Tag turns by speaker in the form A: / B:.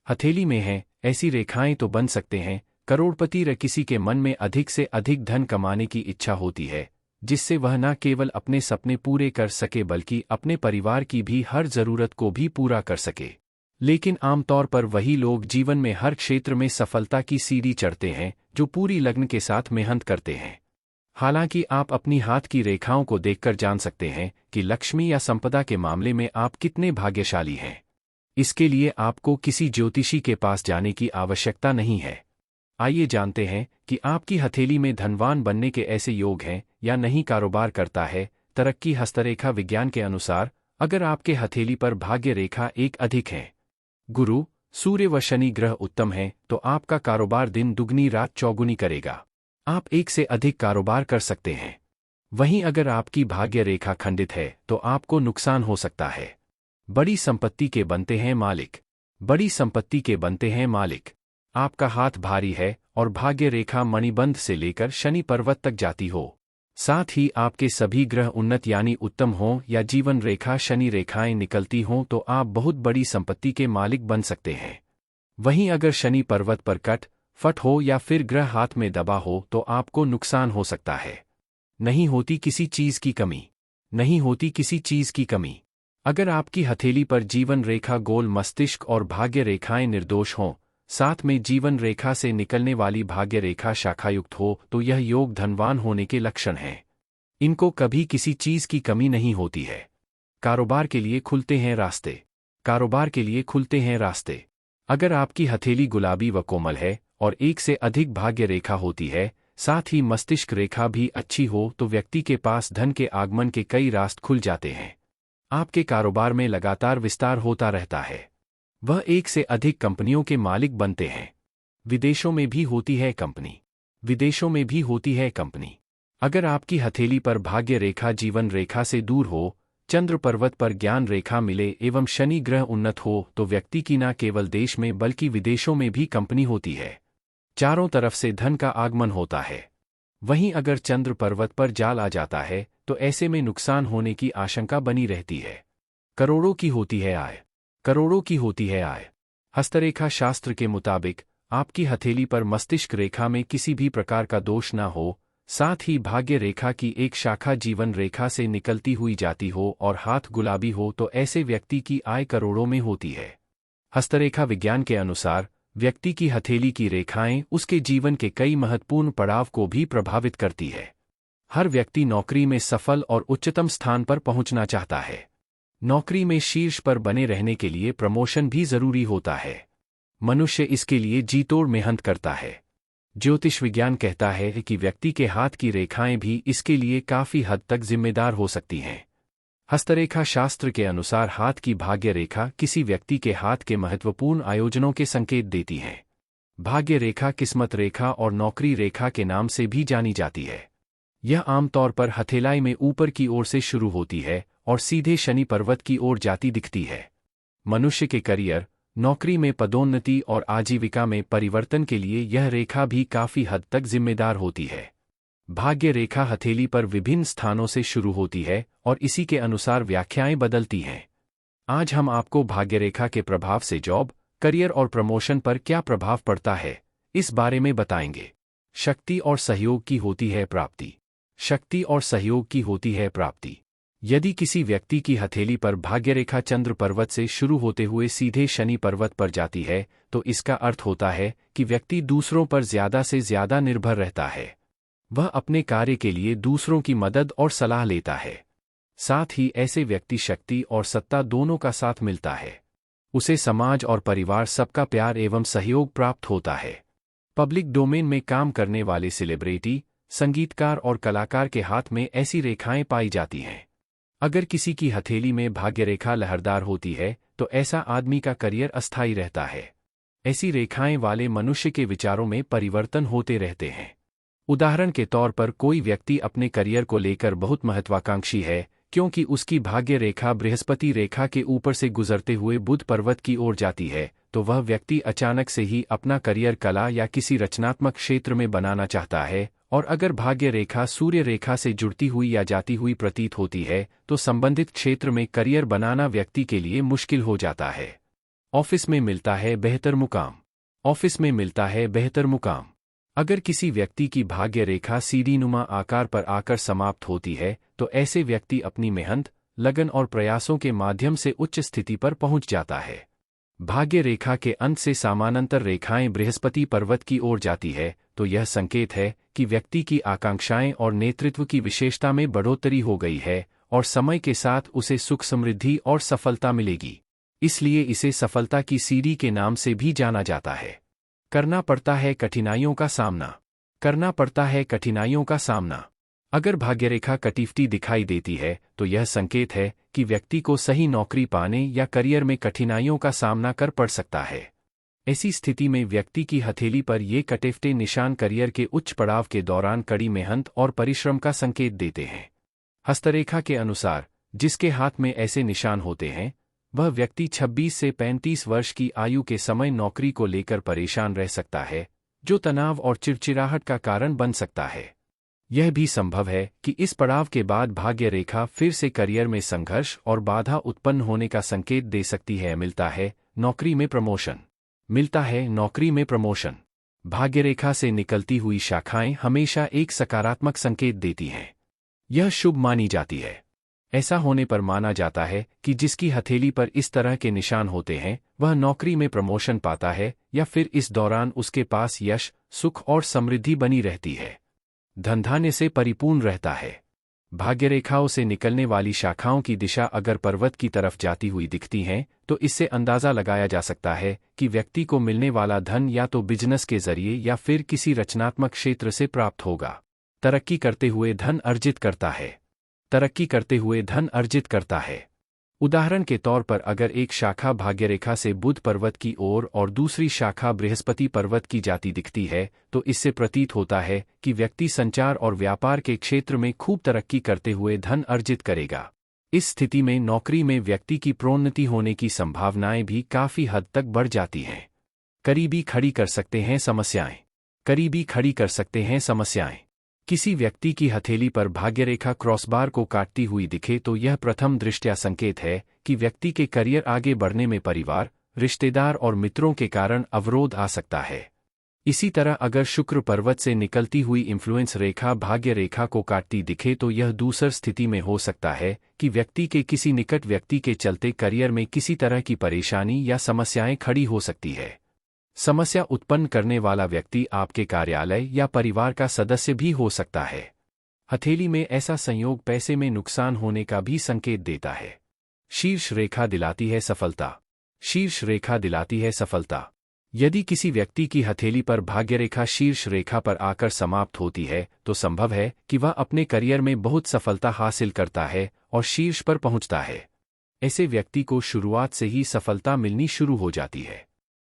A: हथेली में हैं, ऐसी रेखाएं तो बन सकते हैं करोड़पति र किसी के मन में अधिक से अधिक धन कमाने की इच्छा होती है, जिससे वह न केवल अपने सपने पूरे कर सके बल्कि अपने परिवार की भी हर जरूरत को भी पूरा कर सके। लेकिन आमतौर पर वही लोग जीवन में हर क्षेत्र में सफलता की सीढ़ी चढ़ते हैं जो पूरी लगन के साथ मेहनत करते हैं। हालांकि आप अपनी हाथ की रेखाओं को देखकर जान सकते हैं कि लक्ष्मी या संपदा के मामले में आप कितने भाग्यशाली हैं। इसके लिए आपको किसी ज्योतिषी के पास जाने की आवश्यकता नहीं है। आइए जानते हैं कि आपकी हथेली में धनवान बनने के ऐसे योग हैं या नहीं। कारोबार करता है तरक्की। हस्तरेखा विज्ञान के अनुसार अगर आपके हथेली पर भाग्य रेखा एक अधिक है, गुरु, सूर्य व शनि ग्रह उत्तम हैं, तो आपका कारोबार दिन दुगनी रात चौगुनी करेगा। आप एक से अधिक कारोबार कर सकते हैं। वहीं अगर आपकी भाग्य रेखा खंडित है तो आपको नुकसान हो सकता है। बड़ी संपत्ति के बनते हैं मालिक। बड़ी संपत्ति के बनते हैं मालिक। आपका हाथ भारी है और भाग्य रेखा मणिबंध से लेकर शनि पर्वत तक जाती हो। साथ ही आपके सभी ग्रह उन्नत यानी उत्तम हों या जीवन रेखा शनि रेखाएं निकलती हों तो आप बहुत बड़ी संपत्ति के मालिक बन सकते हैं। वहीं अगर शनि पर्वत पर कट फट हो या फिर ग्रह हाथ में दबा हो तो आपको नुकसान हो सकता है। नहीं होती किसी चीज की कमी। नहीं होती किसी चीज की कमी। अगर आपकी हथेली पर जीवन रेखा गोल मस्तिष्क और भाग्य रेखाएं निर्दोष हों, साथ में जीवन रेखा से निकलने वाली भाग्य रेखा शाखायुक्त हो तो यह योग धनवान होने के लक्षण हैं। इनको कभी किसी चीज की कमी नहीं होती है। कारोबार के लिए खुलते हैं रास्ते। कारोबार के लिए खुलते हैं रास्ते। अगर आपकी हथेली गुलाबी व कोमल है और एक से अधिक भाग्य रेखा होती है, साथ ही मस्तिष्क रेखा भी अच्छी हो तो व्यक्ति के पास धन के आगमन के कई रास्ते खुल जाते हैं। आपके कारोबार में लगातार विस्तार होता रहता है। वह एक से अधिक कंपनियों के मालिक बनते हैं। विदेशों में भी होती है कंपनी। विदेशों में भी होती है कंपनी। अगर आपकी हथेली पर भाग्य रेखा जीवन रेखा से दूर हो, चंद्र पर्वत पर ज्ञान रेखा मिले एवं शनि ग्रह उन्नत हो तो व्यक्ति की न केवल देश में बल्कि विदेशों में भी कंपनी होती है। चारों तरफ से धन का आगमन होता है। वहीं अगर चंद्र पर्वत पर जाल आ जाता है तो ऐसे में नुकसान होने की आशंका बनी रहती है। करोड़ों की होती है आय। करोड़ों की होती है आय। हस्तरेखा शास्त्र के मुताबिक आपकी हथेली पर मस्तिष्क रेखा में किसी भी प्रकार का दोष ना हो, साथ ही भाग्य रेखा की एक शाखा जीवन रेखा से निकलती हुई जाती हो और हाथ गुलाबी हो तो ऐसे व्यक्ति की आय करोड़ों में होती है। हस्तरेखा विज्ञान के अनुसार व्यक्ति की हथेली की रेखाएं उसके जीवन के कई महत्वपूर्ण पड़ाव को भी प्रभावित करती है। हर व्यक्ति नौकरी में सफल और उच्चतम स्थान पर पहुंचना चाहता है। नौकरी में शीर्ष पर बने रहने के लिए प्रमोशन भी जरूरी होता है। मनुष्य इसके लिए जी तोड़ मेहनत करता है। ज्योतिष विज्ञान कहता है कि व्यक्ति के हाथ की रेखाएं भी इसके लिए काफी हद तक जिम्मेदार हो सकती हैं। हस्तरेखा शास्त्र के अनुसार हाथ की भाग्य रेखा किसी व्यक्ति के हाथ के महत्वपूर्ण आयोजनों के संकेत देती हैं। भाग्य रेखा किस्मत रेखा और नौकरी रेखा के नाम से भी जानी जाती है। यह आमतौर पर हथेलाई में ऊपर की ओर से शुरू होती है और सीधे शनि पर्वत की ओर जाती दिखती है। मनुष्य के करियर, नौकरी में पदोन्नति और आजीविका में परिवर्तन के लिए यह रेखा भी काफी हद तक जिम्मेदार होती है। भाग्य रेखा हथेली पर विभिन्न स्थानों से शुरू होती है और इसी के अनुसार व्याख्याएं बदलती हैं। आज हम आपको भाग्य रेखा के प्रभाव से जॉब, करियर और प्रमोशन पर क्या प्रभाव पड़ता है, इस बारे में बताएंगे। शक्ति और सहयोग की होती है प्राप्ति। शक्ति और सहयोग की होती है प्राप्ति। यदि किसी व्यक्ति की हथेली पर भाग्यरेखा चंद्र पर्वत से शुरू होते हुए सीधे शनि पर्वत पर जाती है तो इसका अर्थ होता है कि व्यक्ति दूसरों पर ज्यादा से ज्यादा निर्भर रहता है। वह अपने कार्य के लिए दूसरों की मदद और सलाह लेता है। साथ ही ऐसे व्यक्ति शक्ति और सत्ता दोनों का साथ मिलता है। उसे समाज और परिवार सबका प्यार एवं सहयोग प्राप्त होता है। पब्लिक डोमेन में काम करने वाले सेलिब्रिटी, संगीतकार और कलाकार के हाथ में ऐसी रेखाएं पाई जाती हैं। अगर किसी की हथेली में भाग्यरेखा लहरदार होती है तो ऐसा आदमी का करियर अस्थायी रहता है। ऐसी रेखाएं वाले मनुष्य के विचारों में परिवर्तन होते रहते हैं। उदाहरण के तौर पर कोई व्यक्ति अपने करियर को लेकर बहुत महत्वाकांक्षी है क्योंकि उसकी भाग्य रेखा बृहस्पति रेखा के ऊपर से गुजरते हुए बुध पर्वत की ओर जाती है, तो वह व्यक्ति अचानक से ही अपना करियर कला या किसी रचनात्मक क्षेत्र में बनाना चाहता है। और अगर भाग्य रेखा सूर्य रेखा से जुड़ती हुई या जाती हुई प्रतीत होती है तो संबंधित क्षेत्र में करियर बनाना व्यक्ति के लिए मुश्किल हो जाता है। ऑफिस में मिलता है बेहतर मुकाम। ऑफिस में मिलता है बेहतर मुकाम। अगर किसी व्यक्ति की भाग्य रेखा सीढ़ीनुमा आकार पर आकर समाप्त होती है तो ऐसे व्यक्ति अपनी मेहनत, लगन और प्रयासों के माध्यम से उच्च स्थिति पर पहुंच जाता है। भाग्य रेखा के अंत से समानांतर रेखाएं बृहस्पति पर्वत की ओर जाती है तो यह संकेत है कि व्यक्ति की आकांक्षाएं और नेतृत्व की विशेषता में बढ़ोतरी हो गई है और समय के साथ उसे सुख, समृद्धि और सफलता मिलेगी। इसलिए इसे सफलता की सीढ़ी के नाम से भी जाना जाता है। करना पड़ता है कठिनाइयों का सामना। करना पड़ता है कठिनाइयों का सामना। अगर भाग्यरेखा कटीफटी दिखाई देती है तो यह संकेत है कि व्यक्ति को सही नौकरी पाने या करियर में कठिनाइयों का सामना कर पड़ सकता है। ऐसी स्थिति में व्यक्ति की हथेली पर ये कटेफटे निशान करियर के उच्च पड़ाव के दौरान कड़ी मेहनत और परिश्रम का संकेत देते हैं। हस्तरेखा के अनुसार जिसके हाथ में ऐसे निशान होते हैं वह व्यक्ति 26 से 35 वर्ष की आयु के समय नौकरी को लेकर परेशान रह सकता है, जो तनाव और चिड़चिड़ाहट का कारण बन सकता है। यह भी संभव है कि इस पड़ाव के बाद भाग्य रेखा फिर से करियर में संघर्ष और बाधा उत्पन्न होने का संकेत दे सकती है। मिलता है नौकरी में प्रमोशन। मिलता है नौकरी में प्रमोशन। भाग्यरेखा से निकलती हुई शाखाएं हमेशा एक सकारात्मक संकेत देती हैं। यह शुभ मानी जाती है। ऐसा होने पर माना जाता है कि जिसकी हथेली पर इस तरह के निशान होते हैं वह नौकरी में प्रमोशन पाता है या फिर इस दौरान उसके पास यश, सुख और समृद्धि बनी रहती है। धनधान्य से परिपूर्ण रहता है। भाग्यरेखाओं से निकलने वाली शाखाओं की दिशा अगर पर्वत की तरफ जाती हुई दिखती हैं तो इससे अंदाजा लगाया जा सकता है कि व्यक्ति को मिलने वाला धन या तो बिजनेस के जरिए या फिर किसी रचनात्मक क्षेत्र से प्राप्त होगा। तरक्की करते हुए धन अर्जित करता है। तरक्की करते हुए धन अर्जित करता है। उदाहरण के तौर पर अगर एक शाखा भाग्यरेखा से बुध पर्वत की ओर और दूसरी शाखा बृहस्पति पर्वत की जाती दिखती है तो इससे प्रतीत होता है कि व्यक्ति संचार और व्यापार के क्षेत्र में खूब तरक्की करते हुए धन अर्जित करेगा। इस स्थिति में नौकरी में व्यक्ति की प्रोन्नति होने की संभावनाएं भी काफी हद तक बढ़ जाती हैं। करीबी खड़ी कर सकते हैं समस्याएं। करीबी खड़ी कर सकते हैं समस्याएं। किसी व्यक्ति की हथेली पर भाग्यरेखा क्रॉसबार को काटती हुई दिखे तो यह प्रथम दृष्टया संकेत है कि व्यक्ति के करियर आगे बढ़ने में परिवार, रिश्तेदार और मित्रों के कारण अवरोध आ सकता है। इसी तरह अगर शुक्र पर्वत से निकलती हुई इन्फ्लुएंस रेखा भाग्य रेखा को काटती दिखे तो यह दूसर स्थिति में हो सकता है कि व्यक्ति के किसी निकट व्यक्ति के चलते करियर में किसी तरह की परेशानी या समस्याएं खड़ी हो सकती है। समस्या उत्पन्न करने वाला व्यक्ति आपके कार्यालय या परिवार का सदस्य भी हो सकता है। हथेली में ऐसा संयोग पैसे में नुकसान होने का भी संकेत देता है। शीर्ष रेखा दिलाती है सफलता। शीर्ष रेखा दिलाती है सफलता। यदि किसी व्यक्ति की हथेली पर भाग्यरेखा शीर्ष रेखा पर आकर समाप्त होती है तो संभव है कि वह अपने करियर में बहुत सफलता हासिल करता है और शीर्ष पर पहुंचता है। ऐसे व्यक्ति को शुरुआत से ही सफलता मिलनी शुरू हो जाती है।